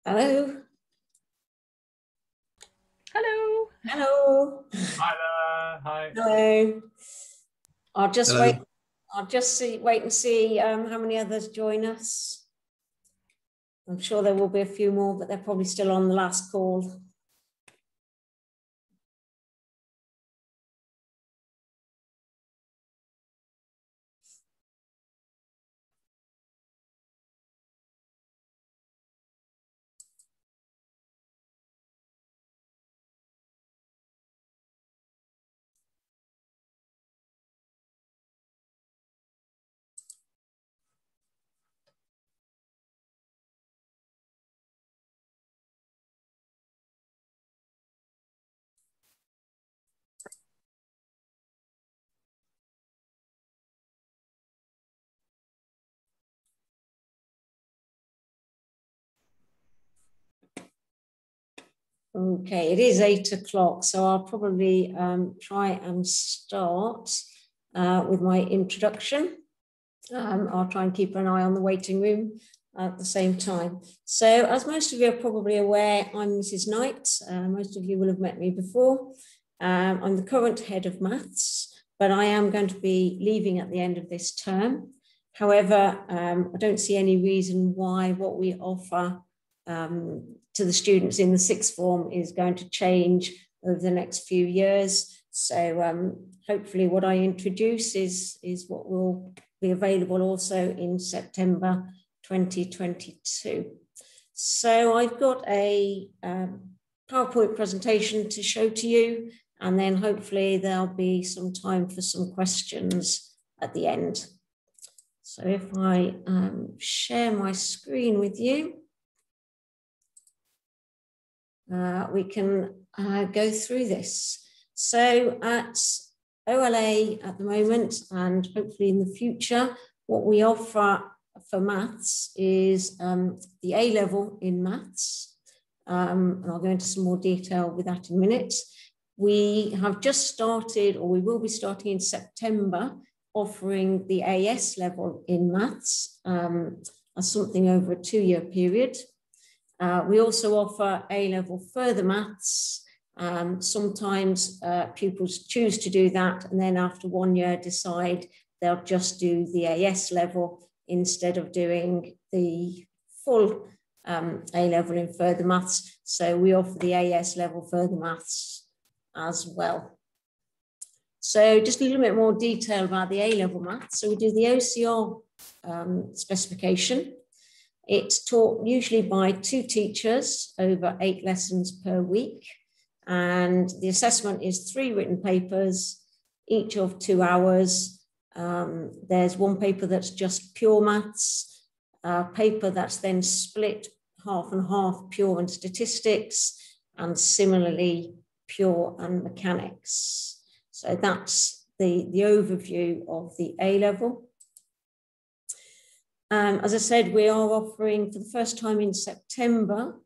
Hello. Hello. Hello. Hi there. Hi. Hello. I'll just Hello. wait. I'll just wait and see how many others join us. I'm sure there will be a few more, but they're probably still on the last call. Okay, it is 8 o'clock, so I'll probably try and start with my introduction. I'll try and keep an eye on the waiting room at the same time. So as most of you are probably aware, I'm Mrs. Knight. Most of you will have met me before. I'm the current head of maths, but I am going to be leaving at the end of this term. However, I don't see any reason why what we offer to the students in the sixth form is going to change over the next few years. So hopefully what I introduce is what will be available also in September 2022. So I've got a PowerPoint presentation to show to you, and then hopefully there'll be some time for some questions at the end. So if I share my screen with you, we can go through this. So at OLA at the moment, and hopefully in the future, what we offer for maths is the A level in maths. And I'll go into some more detail with that in a minute. We have just started, or we will be starting in September, offering the AS level in maths as something over a 2-year period. We also offer A-level further maths. Sometimes pupils choose to do that, and then after 1 year decide they'll just do the AS level instead of doing the full A-level in further maths. So we offer the AS level further maths as well. So just a little bit more detail about the A-level maths. So we do the OCR specification. It's taught usually by 2 teachers over 8 lessons per week. And the assessment is 3 written papers, each of 2 hours. There's one paper that's just pure maths, a paper that's then split half and half, pure and statistics, and similarly pure and mechanics. So that's the overview of the A level. As I said, we are offering for the first time in September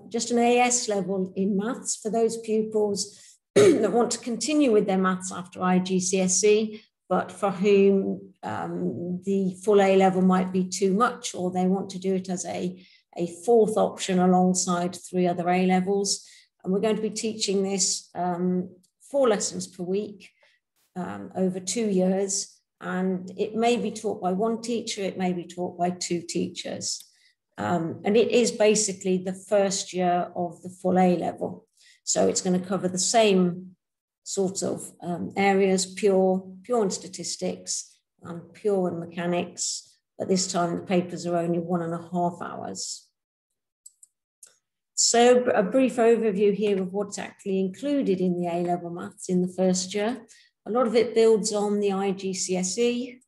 just an AS level in maths for those pupils that want to continue with their maths after IGCSE, but for whom the full A level might be too much, or they want to do it as a 4th option alongside 3 other A levels. And we're going to be teaching this 4 lessons per week over 2 years. And it may be taught by 1 teacher, it may be taught by 2 teachers. And it is basically the first year of the full A level. So it's going to cover the same sort of areas, pure and statistics, and pure and mechanics. But this time the papers are only 1.5 hours. So a brief overview here of what's actually included in the A level maths in the first year. A lot of it builds on the IGCSE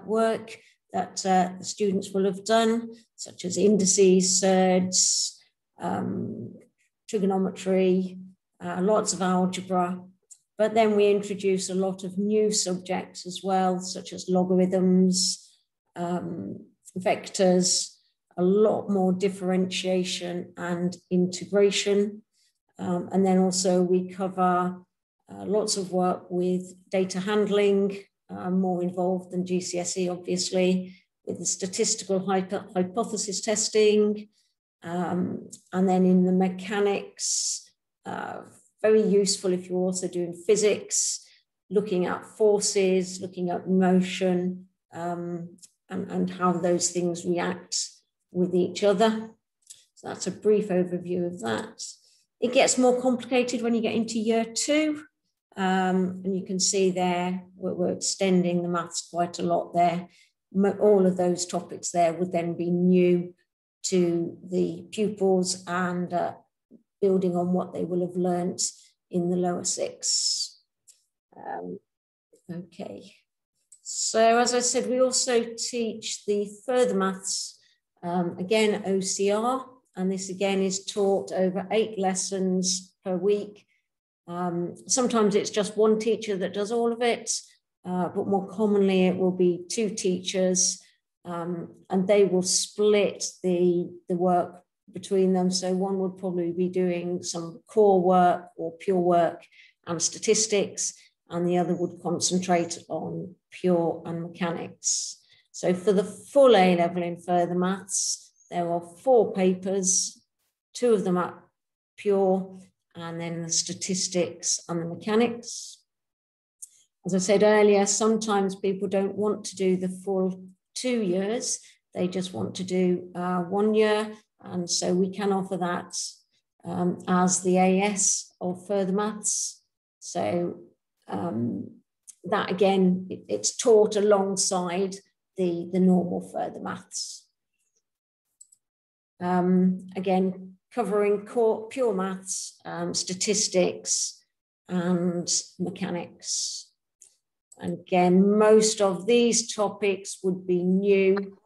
work that the students will have done, such as indices, surds, trigonometry, lots of algebra. But then we introduce a lot of new subjects as well, such as logarithms, vectors, a lot more differentiation and integration. And then also we cover lots of work with data handling, more involved than GCSE, obviously, with the statistical hypothesis testing, And then in the mechanics, very useful if you're also doing physics, looking at forces, looking at motion, and how those things react with each other. So that's a brief overview of that. It gets more complicated when you get into year 2. And you can see there, we're extending the maths quite a lot there. All of those topics there would then be new to the pupils and building on what they will have learnt in the lower 6. Okay. So as I said, we also teach the further maths, again, OCR, and this again is taught over 8 lessons per week. Sometimes it's just one teacher that does all of it, but more commonly it will be 2 teachers, and they will split the work between them. So one would probably be doing some core work or pure work and statistics, and the other would concentrate on pure and mechanics. So for the full A level in further maths, there are 4 papers, 2 of them are pure, and then the statistics and the mechanics. As I said earlier, sometimes people don't want to do the full 2 years, they just want to do 1 year, and so we can offer that as the AS of further maths. So that again, it's taught alongside the normal further maths. Again, covering pure maths, statistics and mechanics. And again, most of these topics would be new,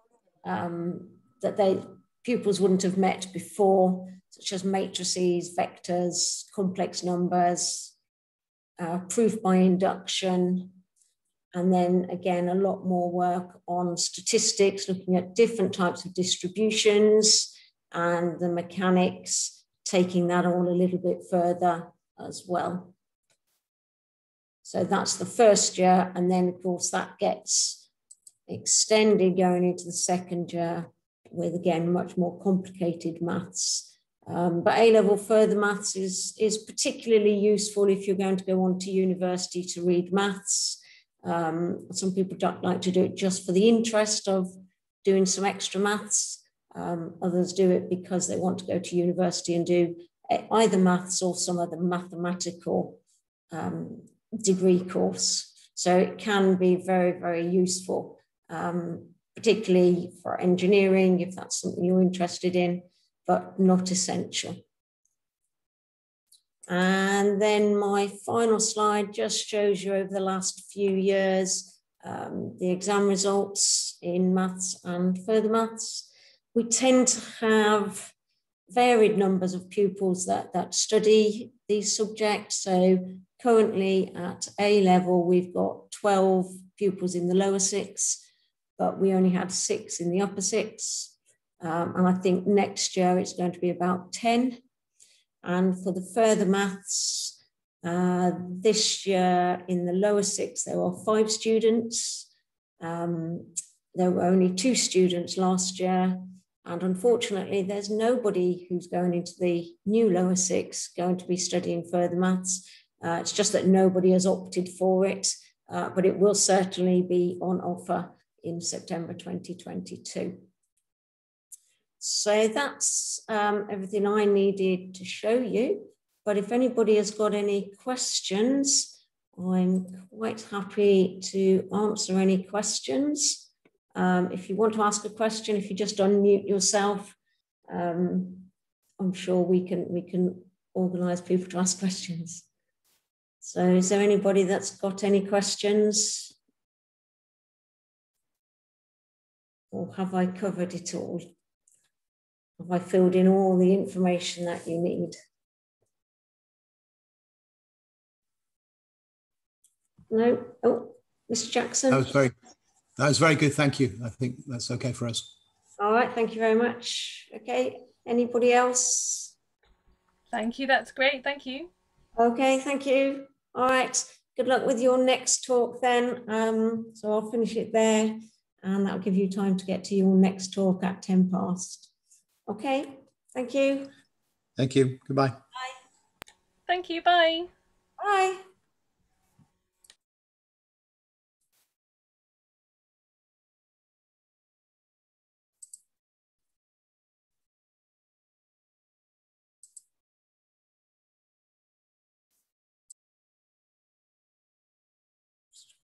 that pupils wouldn't have met before, such as matrices, vectors, complex numbers, proof by induction, and then again, a lot more work on statistics, looking at different types of distributions, and the mechanics, taking that all a little bit further as well. So that's the first year, and then of course that gets extended going into the second year with, again, much more complicated maths. But A-level further maths is particularly useful if you're going to go on to university to read maths. Some people don't like to do it just for the interest of doing some extra maths. Others do it because they want to go to university and do either maths or some other mathematical degree course. So it can be very, very useful, particularly for engineering, if that's something you're interested in, but not essential. And then my final slide just shows you over the last few years the exam results in maths and further maths. We tend to have varied numbers of pupils that study these subjects. So currently at A level, we've got 12 pupils in the lower 6, but we only had 6 in the upper 6. And I think next year it's going to be about 10. And for the further maths, this year in the lower 6, there were 5 students. There were only 2 students last year. And unfortunately, there's nobody who's going into the new lower 6 going to be studying further maths. It's just that nobody has opted for it, but it will certainly be on offer in September 2022. So that's everything I needed to show you. But if anybody has got any questions, I'm quite happy to answer any questions. If you want to ask a question, if you just unmute yourself, I'm sure we can organise people to ask questions. So is there anybody that's got any questions? Or have I covered it all? Have I filled in all the information that you need? No? Oh, Mr. Jackson? That was very good, thank you. I think that's okay for us. All right, thank you very much. Okay, anybody else? Thank you, that's great, thank you. Okay, thank you. All right, good luck with your next talk then. So I'll finish it there, and that'll give you time to get to your next talk at 10 past. Okay, Thank you. Thank you. Goodbye. Thank you. Bye. Bye.